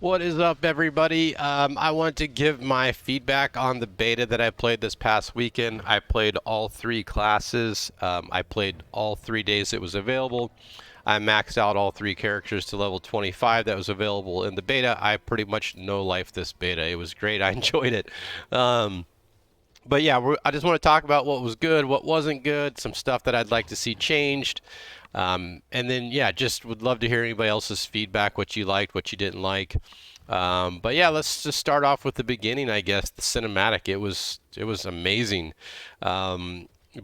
What is up, everybody? I want to give my feedback on the beta that I played this past weekend. I played all three classes. I played all 3 days it was available. I maxed out all three characters to level 25 that was available in the beta. I pretty much no-life this beta. It was great. I enjoyed it. But yeah, I just want to talk about what was good, what wasn't good, some stuff that I'd like to see changed. And then, yeah, just would love to hear anybody else's feedback, what you liked, what you didn't like. But yeah, let's just start off with the beginning, I guess. The cinematic, it was amazing.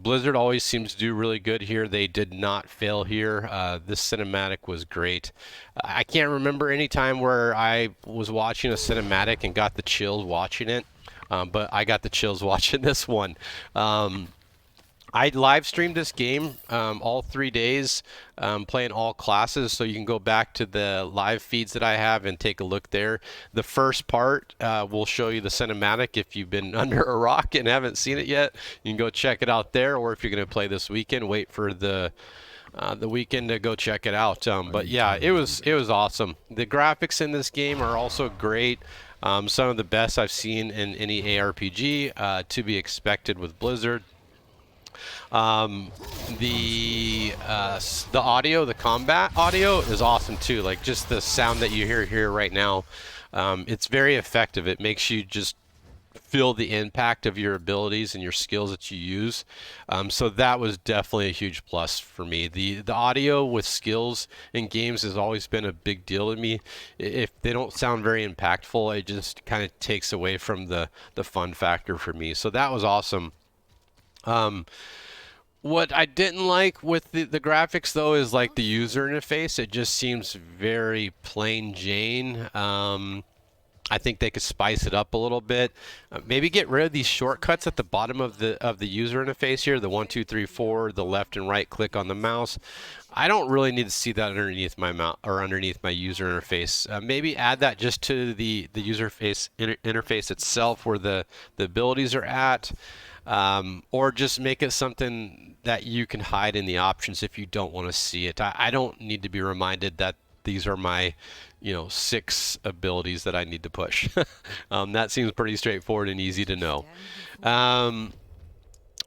Blizzard always seems to do really good here. They did not fail here. This cinematic was great. I can't remember any time where I was watching a cinematic and got the chills watching it. But I got the chills watching this one. I live streamed this game all 3 days, playing all classes, so you can go back to the live feeds that I have and take a look there. The first part will show you the cinematic. If you've been under a rock and haven't seen it yet, you can go check it out there, or if you're going to play this weekend, wait for the weekend to go check it out. But yeah, it was awesome. The graphics in this game are also great. Some of the best I've seen in any ARPG, to be expected with Blizzard. Um, the audio, the combat audio is awesome too. Like just the sound that you hear here right now, it's very effective. It makes you just feel the impact of your abilities and your skills that you use. So that was definitely a huge plus for me. The audio with skills in games has always been a big deal to me. If they don't sound very impactful, it just kind of takes away from the fun factor for me. So that was awesome. Um, what I didn't like with the graphics though is like the user interface. It just seems very plain Jane. I think they could spice it up a little bit. Maybe get rid of these shortcuts at the bottom of the user interface here. The 1, 2, 3, 4, the left and right click on the mouse. I don't really need to see that underneath my mouse or underneath my user interface. Maybe add that just to the user interface itself, where the abilities are at. Or just make it something that you can hide in the options if you don't want to see it. I don't need to be reminded that these are my, 6 abilities that I need to push. That seems pretty straightforward and easy to know. Um,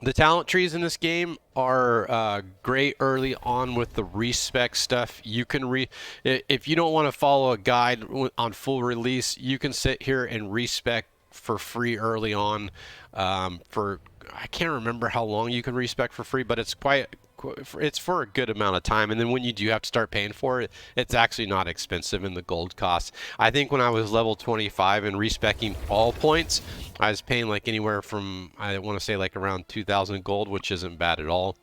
the talent trees in this game are great early on with the respec stuff. You can if you don't want to follow a guide on full release, you can sit here and respec for free early on. For I can't remember how long you can respec for free, but it's for a good amount of time. And then when you do have to start paying for it, it's actually not expensive in the gold costs. I think when I was level 25 and respecing all points, I was paying like anywhere from, I want to say like around 2,000 gold, which isn't bad at all.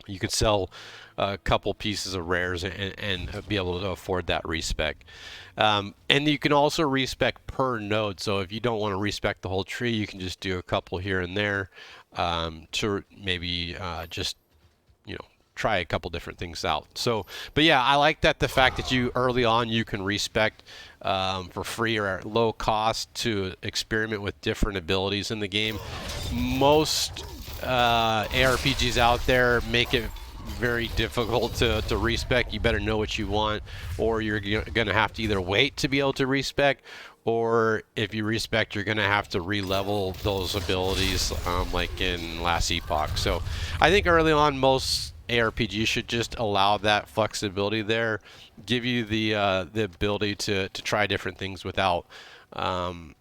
You could sell a couple pieces of rares and be able to afford that respec. And you can also respec per node. So if you don't want to respec the whole tree, you can just do a couple here and there, to maybe just try a couple different things out. So, but yeah, I like that the fact that you early on you can respec for free or at low cost to experiment with different abilities in the game. Most ARPGs out there make it very difficult to respec. You better know what you want, or you're going to have to either wait to be able to respec, or if you respec, you're going to have to re-level those abilities, like in Last Epoch. So I think early on most ARPGs should just allow that flexibility there, give you the ability to try different things without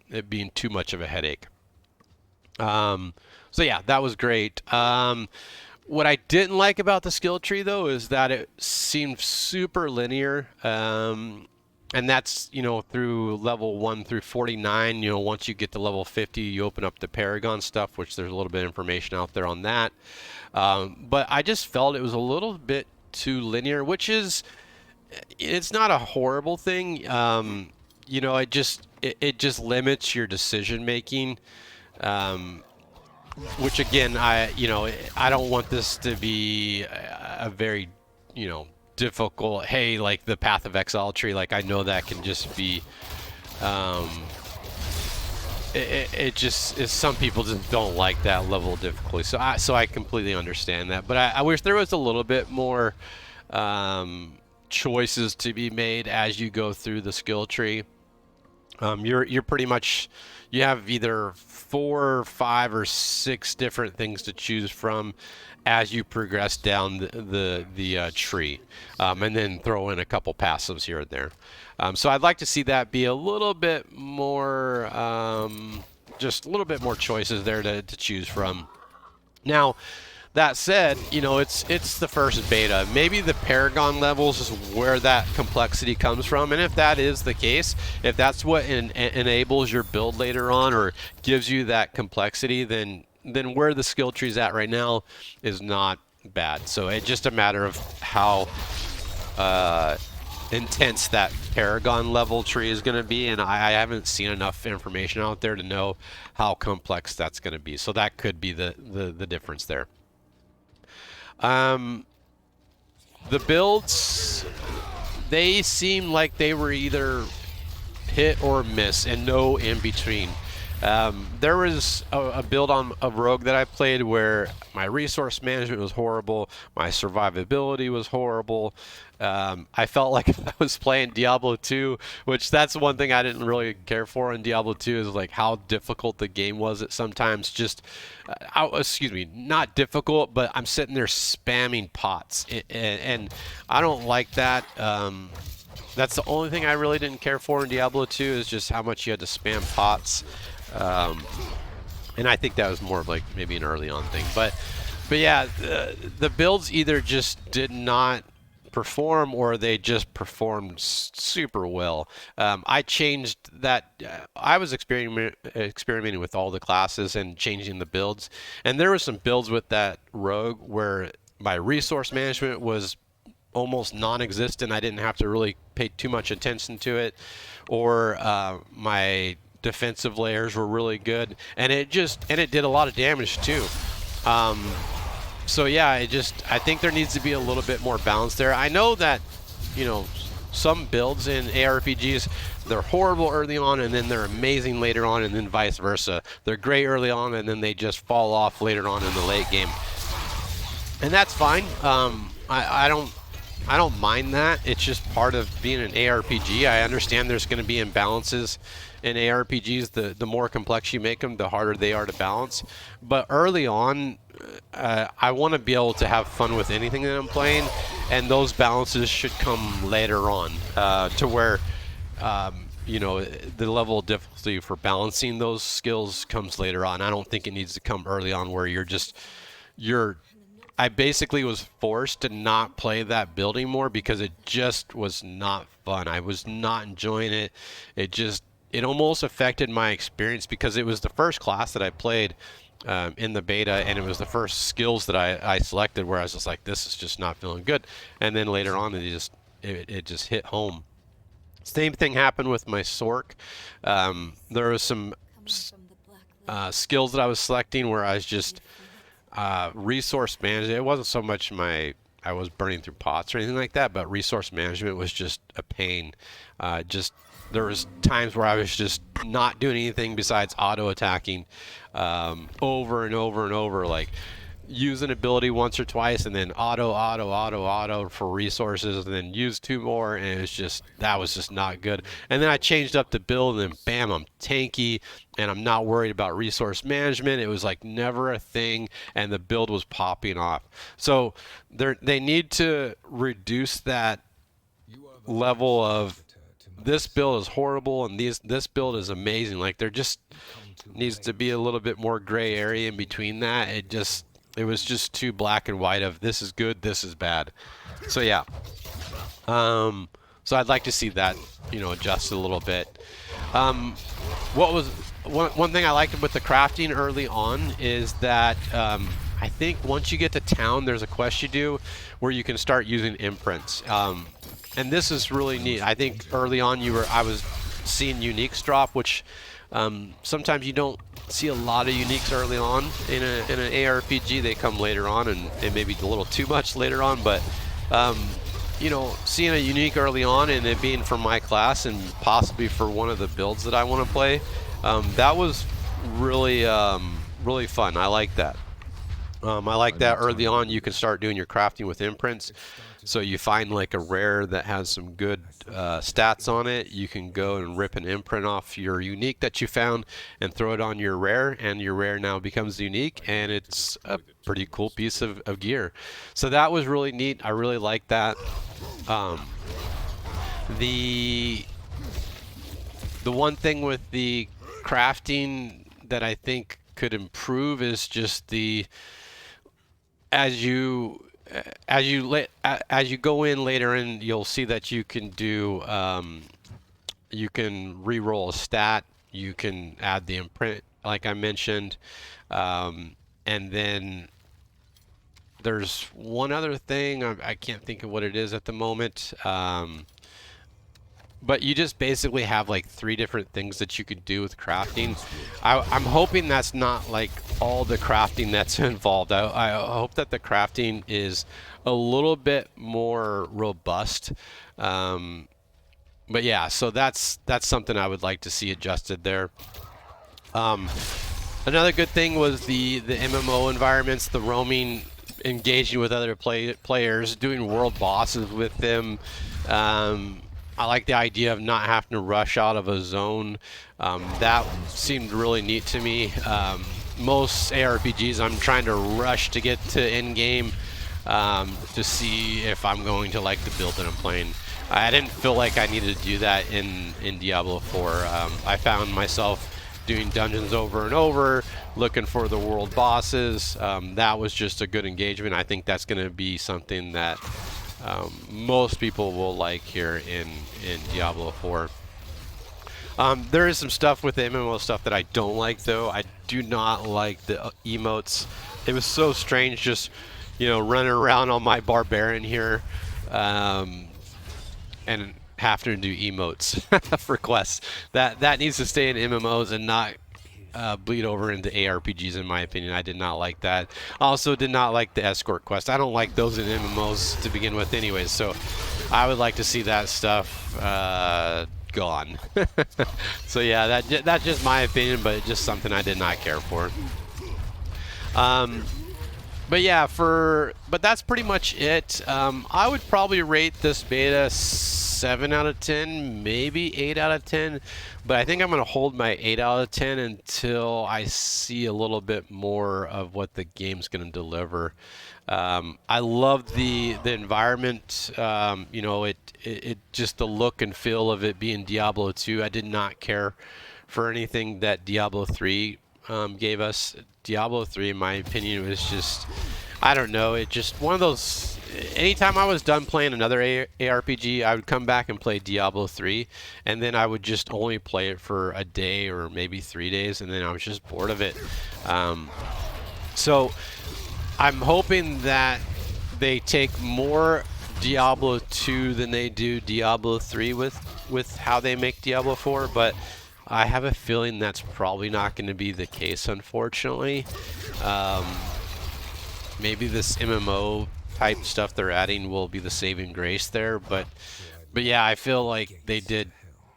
it being too much of a headache. So yeah, that was great. What I didn't like about the skill tree though is that it seemed super linear. And that's, through level 1 through 49. Once you get to level 50, you open up the Paragon stuff, which there's a little bit of information out there on that. But I just felt it was a little bit too linear, it's not a horrible thing. It just limits your decision making. Which again, I don't want this to be a very, difficult, hey, like the Path of Exile tree. Like I know that can just be, it just is, some people just don't like that level of difficulty. So I completely understand that. But I wish there was a little bit more choices to be made as you go through the skill tree. You're pretty much, you have either 4, 5, or 6 different things to choose from as you progress down the tree, and then throw in a couple passives here and there. So I'd like to see that be a little bit more, just a little bit more choices there to choose from. Now, that said, you know, it's the first beta. Maybe the Paragon levels is where that complexity comes from, and if that is the case, if that's what enables your build later on or gives you that complexity, then where the skill tree's at right now is not bad. So it's just a matter of how intense that Paragon level tree is going to be, and I haven't seen enough information out there to know how complex that's going to be. So that could be the difference there. The builds, they seem like they were either hit or miss and no in between. There was a build on a rogue that I played where my resource management was horrible, my survivability was horrible. I felt like I was playing Diablo 2, which that's one thing I didn't really care for in Diablo 2 is like how difficult the game was at sometimes. Just, excuse me, not difficult, but I'm sitting there spamming pots, and I don't like that. That's the only thing I really didn't care for in Diablo 2 is just how much you had to spam pots. And I think that was more of like maybe an early on thing. But yeah, the builds either just did not perform or they just performed super well. I changed that. I was experimenting with all the classes and changing the builds. And there were some builds with that rogue where my resource management was almost non-existent. I didn't have to really pay too much attention to it, or my defensive layers were really good, and it did a lot of damage too. So yeah, I think there needs to be a little bit more balance there. I know that, you know, some builds in ARPGs, they're horrible early on and then they're amazing later on, and then vice versa. They're great early on and then they just fall off later on in the late game, and that's fine. I don't mind that. It's just part of being an ARPG. I understand there's going to be imbalances in ARPGs. The more complex you make them, the harder they are to balance. But early on, I want to be able to have fun with anything that I'm playing, and those balances should come later on, to where you know, the level of difficulty for balancing those skills comes later on. I don't think it needs to come early on where I basically was forced to not play that building more because it just was not fun. I was not enjoying it. It almost affected my experience because it was the first class that I played in the beta, and it was the first skills that I selected where I was just like, this is just not feeling good. And then later on, it just hit home. Same thing happened with my Sork. There was some skills that I was selecting where I was just resource management. It wasn't so much I was burning through pots or anything like that, but resource management was just a pain. There was times where I was just not doing anything besides auto attacking over and over and over, like use an ability once or twice and then auto for resources, and then use 2 more, and that was just not good. And then I changed up the build, and then bam, I'm tanky and I'm not worried about resource management. It was like never a thing, and the build was popping off. So they need to reduce that level of this build is horrible and this build is amazing. Like there just needs to be a little bit more gray area in between that. It was just too black and white of this is good, this is bad. So yeah. So I'd like to see that, you know, adjusted a little bit. What was one thing I liked with the crafting early on is that I think once you get to town, there's a quest you do where you can start using imprints. And this is really neat. I think early on I was seeing uniques drop, which sometimes you don't see a lot of uniques early on in an ARPG. They come later on, and maybe a little too much later on. But you know, seeing a unique early on and it being for my class and possibly for one of the builds that I want to play, that was really really fun. I like that. I like that early on you can start doing your crafting with imprints. So you find like a rare that has some good stats on it, you can go and rip an imprint off your unique that you found and throw it on your rare, and your rare now becomes unique, and it's a pretty cool piece of gear. So that was really neat. I really like that. The one thing with the crafting that I think could improve is just the as you go in later, and you'll see that you can do you can re-roll a stat, you can add the imprint like I mentioned, and then there's one other thing, I can't think of what it is at the moment, but you just basically have like 3 different things that you could do with crafting. I'm hoping that's not like all the crafting that's involved. I hope that the crafting is a little bit more robust. But yeah, so that's something I would like to see adjusted there. Another good thing was the MMO environments, the roaming, engaging with other players, doing world bosses with them. I like the idea of not having to rush out of a zone. That seemed really neat to me. Most ARPGs, I'm trying to rush to get to end game to see if I'm going to like the build that I'm playing. I didn't feel like I needed to do that in Diablo 4. I found myself doing dungeons over and over, looking for the world bosses. That was just a good engagement. I think that's going to be something that most people will like here in Diablo 4. There is some stuff with the MMO stuff that I don't like, though. I do not like the emotes. It was so strange just, running around on my barbarian here and having to do emotes for quests. That needs to stay in MMOs and not bleed over into ARPGs, in my opinion. I did not like that. Also did not like the escort quest. I don't like those in MMOs to begin with anyways, so I would like to see that stuff gone. So yeah, that's just my opinion, but just something I did not care for. But yeah, but that's pretty much it. I would probably rate this beta 7 out of 10, maybe 8 out of 10, but I think I'm going to hold my 8 out of 10 until I see a little bit more of what the game's going to deliver. I love the environment, it just the look and feel of it being Diablo 2. I did not care for anything that Diablo 3 gave us. Diablo 3, in my opinion, was just, I don't know, it just one of those, anytime I was done playing another ARPG, I would come back and play Diablo 3, and then I would just only play it for a day or maybe 3 days, and then I was just bored of it. So I'm hoping that they take more Diablo 2 than they do Diablo 3 with how they make Diablo 4, but I have a feeling that's probably not going to be the case, unfortunately. Maybe this MMO type stuff they're adding will be the saving grace there, but yeah, I feel like they did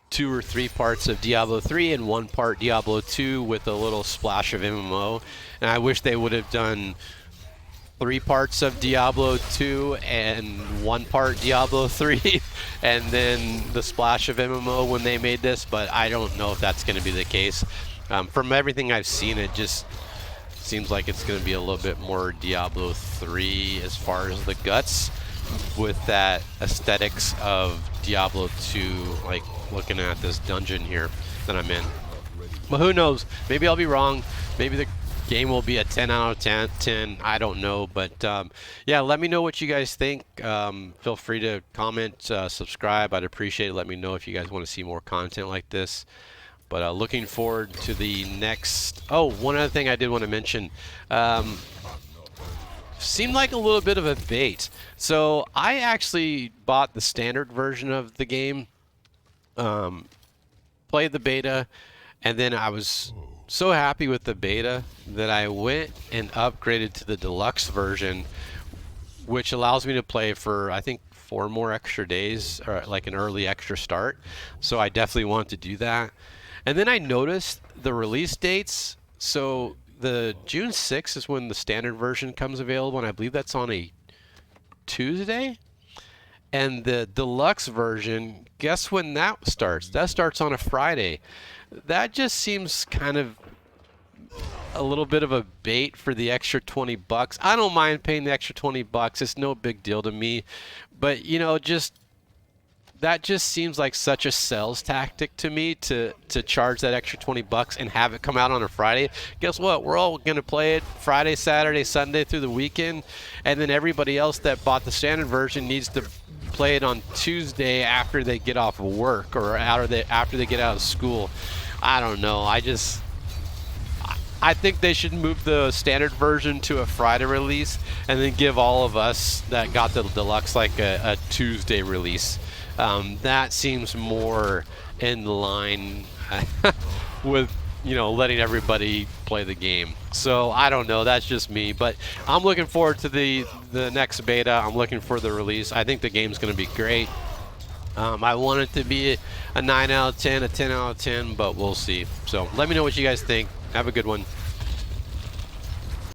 2 or 3 parts of Diablo 3 and 1 part Diablo 2 with a little splash of MMO, and I wish they would have done 3 parts of Diablo 2 and 1 part Diablo 3 and then the splash of MMO when they made this, but I don't know if that's going to be the case. From everything I've seen, it just seems like it's going to be a little bit more Diablo 3 as far as the guts, with that aesthetics of Diablo 2, like looking at this dungeon here that I'm in. But who knows? Maybe I'll be wrong. Maybe the game will be a 10 out of 10. I don't know, but yeah, let me know what you guys think. Feel free to comment, subscribe. I'd appreciate it. Let me know if you guys want to see more content like this. But looking forward to the next. Oh, one other thing I did want to mention. Seemed like a little bit of a bait. So I actually bought the standard version of the game, played the beta, and then I was so happy with the beta that I went and upgraded to the deluxe version, which allows me to play for, I think, 4 more extra days, or like an early extra start. So I definitely want to do that. And then I noticed the release dates. So the June 6th is when the standard version comes available, and I believe that's on a Tuesday. And the deluxe version, guess when that starts? That starts on a Friday. That just seems kind of a little bit of a bait for the extra 20 bucks. I don't mind paying the extra 20 bucks. It's no big deal to me. But, you know, just that just seems like such a sales tactic to me to charge that extra 20 bucks and have it come out on a Friday. Guess what? We're all going to play it Friday, Saturday, Sunday through the weekend, and then everybody else that bought the standard version needs to play it on Tuesday after they get off of work or after they get out of school. I don't know. I think they should move the standard version to a Friday release and then give all of us that got the deluxe like a Tuesday release. That seems more in line with, you know, letting everybody play the game. So I don't know, that's just me, but I'm looking forward to the next beta. I'm looking for the release. I think the game's going to be great. I want it to be a 9 out of 10, a 10 out of 10, but we'll see. So let me know what you guys think. Have a good one.